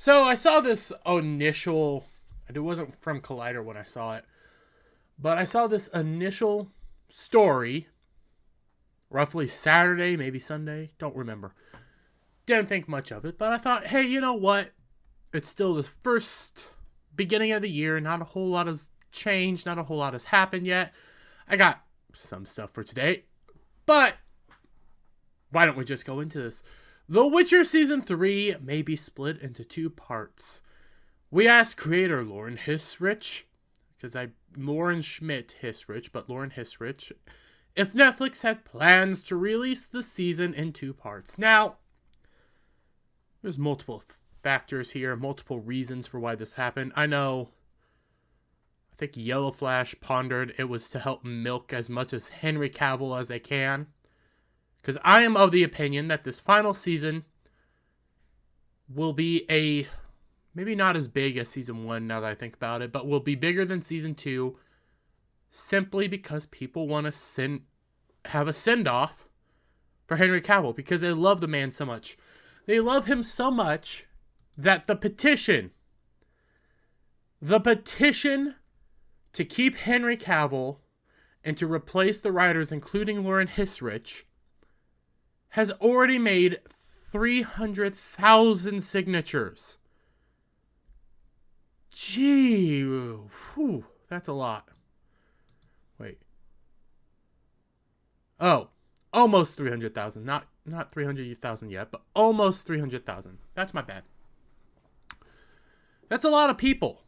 So I saw this initial, and it wasn't from Collider when I saw it, but I saw this initial story, roughly Saturday, maybe Sunday, don't remember. Didn't think much of it, but I thought, hey, you know what? It's still the first beginning of the year. Not a whole lot has changed. Not a whole lot has happened yet. I got some stuff for today, but why don't we just go into this? The Witcher Season 3 may be split into two parts. We asked creator Lauren Hissrich, Lauren Schmidt Hissrich, but Lauren Hissrich, if Netflix had plans to release the season in two parts. Now, there's multiple factors here, multiple reasons for why this happened. I think Yellow Flash pondered it was to help milk as much as Henry Cavill as they can. Because I am of the opinion that this final season will be maybe not as big as season 1 now that I think about it, but will be bigger than season 2 simply because people want to have a send-off for Henry Cavill because they love the man so much. They love him so much that the petition to keep Henry Cavill and to replace the writers, including Lauren Hissrich, has already made 300,000 signatures. Gee, whew, that's a lot. Wait. Oh, almost 300,000. Not 300,000 yet, but almost 300,000. That's my bad. That's a lot of people.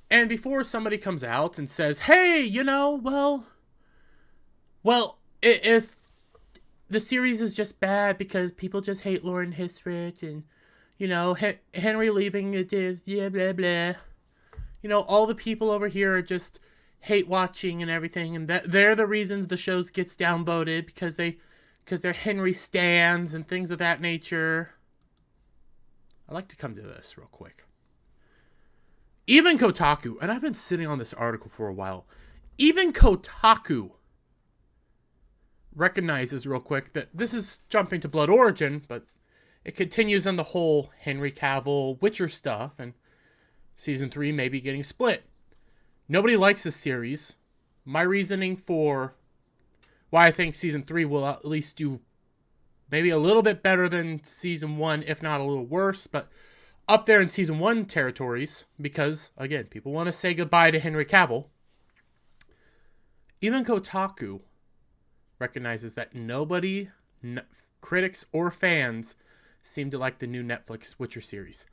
And before somebody comes out and says, hey, if the series is just bad because people just hate Lauren Hissrich and, Henry leaving it is, yeah, blah, blah. All the people over here are just hate watching and everything, and that they're the reasons the show gets downvoted because they're Henry stans and things of that nature. I'd like to come to this real quick. Even Kotaku, and I've been sitting on this article for a while, even Kotaku recognizes real quick that this is jumping to Blood Origin, but it continues on the whole Henry Cavill Witcher stuff, and season 3 may be getting split. Nobody likes this series. My reasoning for why I think season 3 will at least do maybe a little bit better than season 1, if not a little worse, but up there in season 1 territories, because, again, people want to say goodbye to Henry Cavill. Even Kotaku recognizes that nobody, critics or fans, seem to like the new Netflix Witcher series.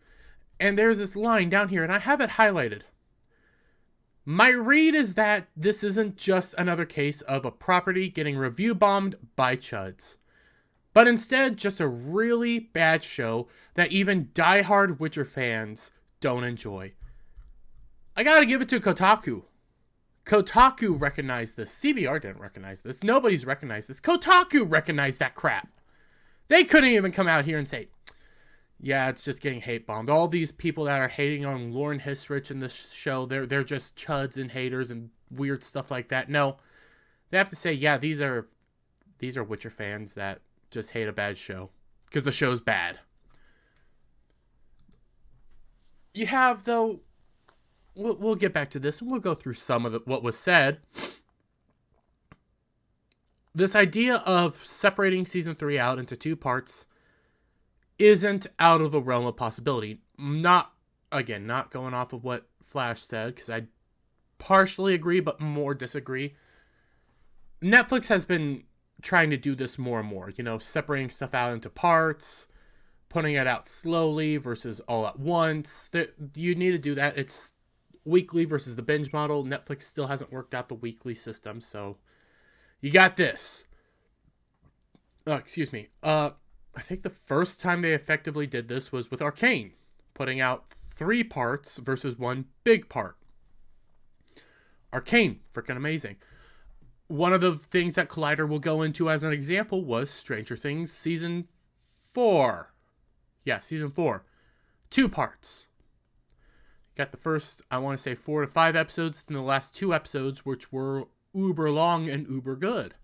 And there's this line down here, and I have it highlighted. My read is that this isn't just another case of a property getting review bombed by chuds, but instead just a really bad show that even diehard Witcher fans don't enjoy. I gotta give it to Kotaku. Kotaku recognized this. CBR didn't recognize this. Nobody's recognized this. Kotaku recognized that crap. They couldn't even come out here and say, yeah, it's just getting hate bombed. All these people that are hating on Lauren Hissrich in this show, they're just chuds and haters and weird stuff like that. No, they have to say, yeah, these are Witcher fans that just hate a bad show because the show's bad. You have, though, we'll get back to this and we'll go through some of what was said. This idea of separating season 3 out into two parts isn't out of the realm of possibility. Not going off of what Flash said, because I partially agree, but more disagree. Netflix has been trying to do this more and more, separating stuff out into parts, putting it out slowly versus all at once. You need to do that. It's weekly versus the binge model. Netflix still hasn't worked out the weekly system, so you got this. Excuse me. I think the first time they effectively did this was with Arcane, putting out 3 parts versus 1 big part. Arcane, freaking amazing. One of the things that Collider will go into as an example was Stranger Things Season 4. Yeah, Season 4. 2 parts. Got the first, I want to say 4 to 5 episodes, and the last 2 episodes, which were uber long and uber good.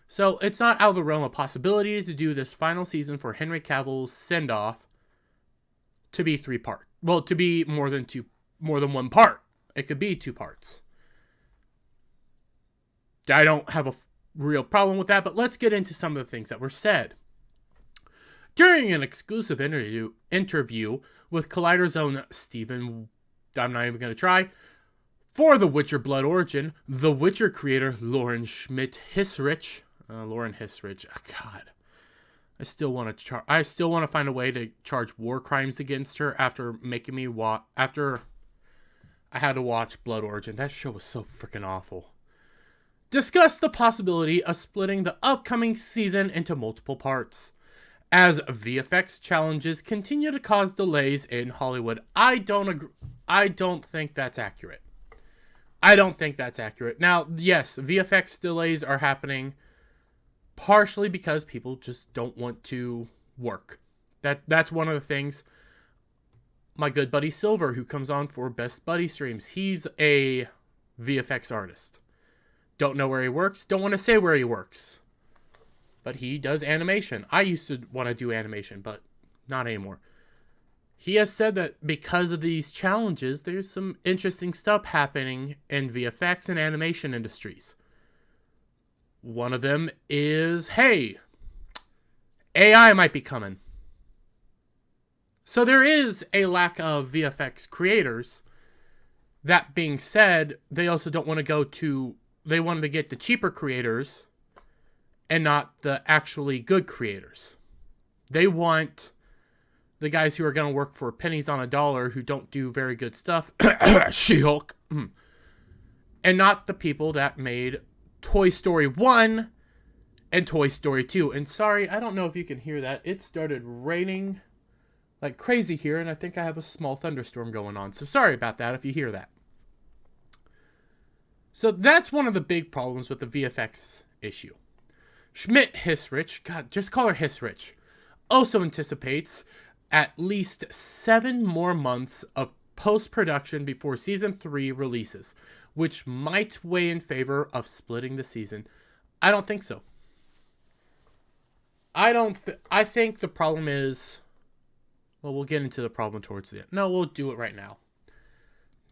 So it's not out of the realm of possibility to do this final season for Henry Cavill's send-off to be 3-part. Well, to be more than 1 part. It could be 2 parts. I don't have a real problem with that, but let's get into some of the things that were said. During an exclusive interview with Collider's own Steven, I'm not even going to try, for The Witcher Blood Origin, The Witcher creator Lauren Schmidt-Hissrich, God, I still want to find a way to charge war crimes against her after making me after I had to watch Blood Origin. That show was so freaking awful. Discussed the possibility of splitting the upcoming season into multiple parts, as VFX challenges continue to cause delays in Hollywood. I don't think that's accurate. Now, yes, VFX delays are happening partially because people just don't want to work. That's one of the things. My good buddy Silver, who comes on for Best Buddy streams, he's a VFX artist. Don't know where he works, don't want to say where he works. But he does animation. I used to want to do animation, but not anymore. He has said that because of these challenges, there's some interesting stuff happening in VFX and animation industries. One of them is, hey, AI might be coming. So there is a lack of VFX creators. That being said, they also don't want to they wanted to get the cheaper creators and not the actually good creators. They want the guys who are going to work for pennies on a dollar who don't do very good stuff, She-Hulk, and not the people that made Toy Story 1 and Toy Story 2. And sorry, I don't know if you can hear that. It started raining like crazy here, and I think I have a small thunderstorm going on. So sorry about that if you hear that. So that's one of the big problems with the VFX issue. Schmidt-Hissrich, God, just call her Hissrich, also anticipates at least 7 more months of post-production before Season 3 releases, which might weigh in favor of splitting the season. I don't think so. I think the problem is... Well, we'll get into the problem towards the end. No, we'll do it right now.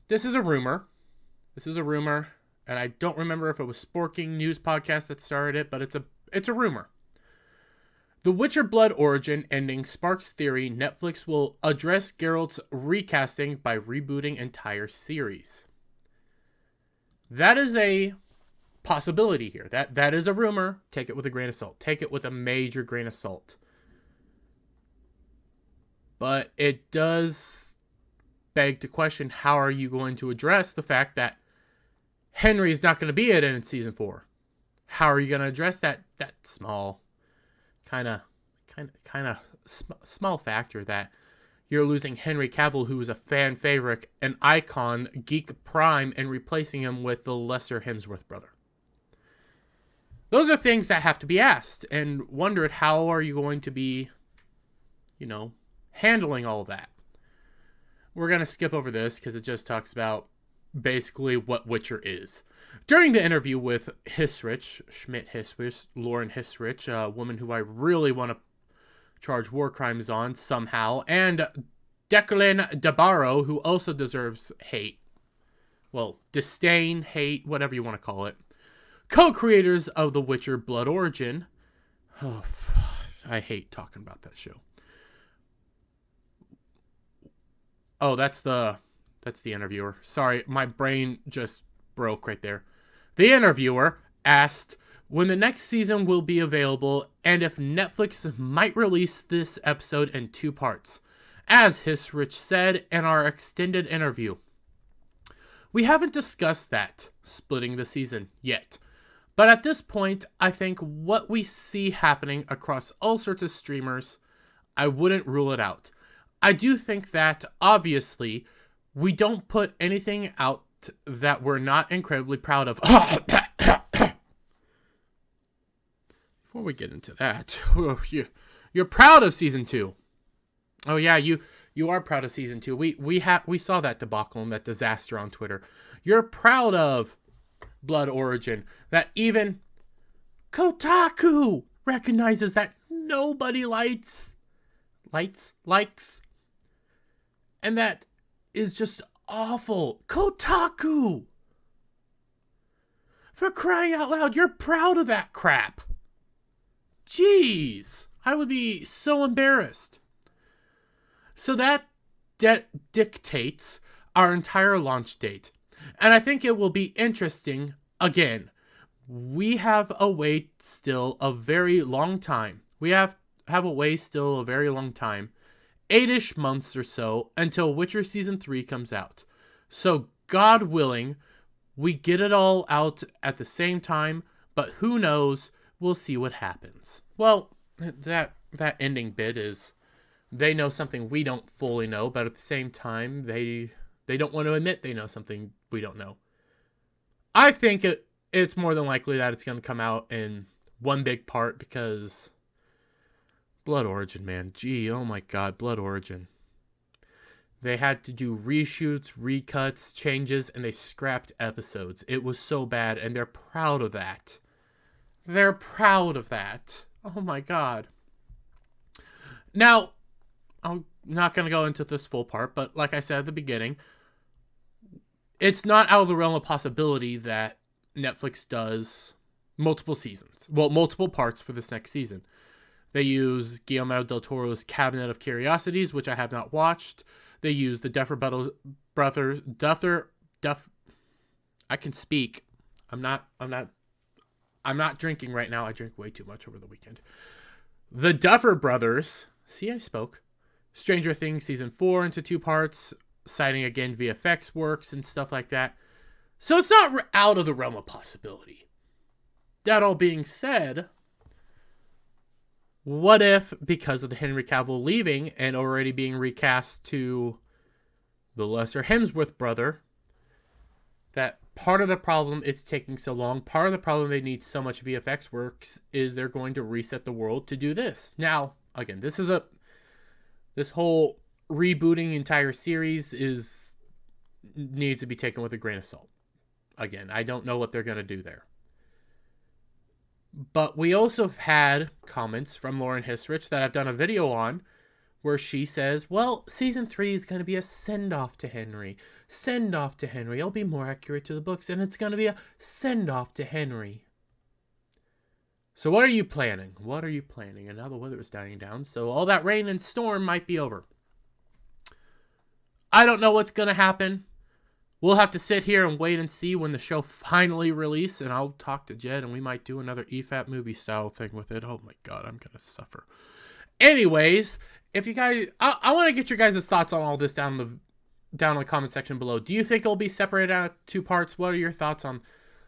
This is a rumor. And I don't remember if it was Sporking News Podcast that started it, but it's a rumor. The Witcher Blood Origin ending sparks theory Netflix will address Geralt's recasting by rebooting entire series. That is a possibility here. That is a rumor. Take it with a grain of salt. Take it with a major grain of salt. But it does beg to question, how are you going to address the fact that Henry's not going to be in Season 4? How are you going to address that small, kind of small factor that you're losing Henry Cavill, who is a fan favorite, an icon, geek prime, and replacing him with the lesser Hemsworth brother? Those are things that have to be asked and wondered, how are you going to be, handling all of that? We're going to skip over this because it just talks about basically what Witcher is. During the interview with Schmidt-Hissrich, Lauren Hissrich, a woman who I really want to charge war crimes on somehow, and Declan DeBarro, who also deserves hate. Well, disdain, hate, whatever you want to call it. Co-creators of The Witcher Blood Origin. Oh, I hate talking about that show. Oh, that's the interviewer. Sorry, my brain just broke right there. The interviewer asked when the next season will be available and if Netflix might release this episode in 2 parts. As Hissrich said in our extended interview, we haven't discussed that, splitting the season, yet. But at this point, I think what we see happening across all sorts of streamers, I wouldn't rule it out. I do think that, obviously, we don't put anything out that we're not incredibly proud of. Before we get into that, you're proud of Season 2. Oh yeah, you are proud of Season 2. We saw that debacle and that disaster on Twitter. You're proud of Blood Origin. That even Kotaku recognizes that nobody likes. And that is just awful. Kotaku! For crying out loud, you're proud of that crap. Jeez, I would be so embarrassed. So that dictates our entire launch date. And I think it will be interesting. Again, we have a wait still a very long time. We have a wait still a very long time. 8-ish months or so until Witcher Season 3 comes out. So God willing, we get it all out at the same time, but who knows? We'll see what happens. Well, that ending bit is they know something we don't fully know, but at the same time, they don't want to admit they know something we don't know. I think it's more than likely that it's going to come out in one big part because Blood Origin, man. Gee, oh my God, Blood Origin. They had to do reshoots, recuts, changes, and they scrapped episodes. It was so bad, and they're proud of that. They're proud of that. Oh my God. Now, I'm not going to go into this full part, but like I said at the beginning, it's not out of the realm of possibility that Netflix does multiple seasons. Well, multiple parts for this next season. They use Guillermo del Toro's Cabinet of Curiosities, which I have not watched. They use the Duffer Brothers. I can speak. I'm not drinking right now. I drank way too much over the weekend. The Duffer Brothers. See, I spoke. Stranger Things Season 4 into 2 parts, citing again VFX works and stuff like that. So it's not out of the realm of possibility. That all being said, what if, because of the Henry Cavill leaving and already being recast to the lesser Hemsworth brother, that part of the problem it's taking so long, part of the problem they need so much VFX works is they're going to reset the world to do this. Now, again, this whole rebooting the entire series needs to be taken with a grain of salt. Again, I don't know what they're going to do there. But we also have had comments from Lauren Hissrich that I've done a video on where she says, well, Season 3 is going to be a send-off to Henry. Send-off to Henry. It'll be more accurate to the books, and it's going to be a send-off to Henry. So what are you planning? What are you planning? And now the weather is dying down, so all that rain and storm might be over. I don't know what's going to happen. We'll have to sit here and wait and see when the show finally releases, and I'll talk to Jed, and we might do another EFAP movie style thing with it. Oh my God, I'm going to suffer. Anyways, if you guys, I want to get your guys' thoughts on all this down in the comment section below. Do you think it'll be separated out 2 parts? What are your thoughts on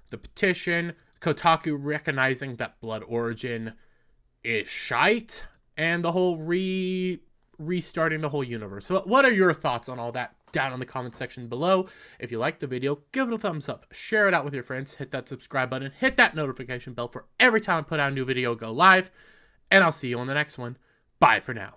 the petition, Kotaku recognizing that Blood Origin is shite, and the whole restarting the whole universe? So what are your thoughts on all that? Down in the comment section below. If you liked the video, give it a thumbs up, share it out with your friends, hit that subscribe button, hit that notification bell for every time I put out a new video go live, and I'll see you on the next one. Bye for now.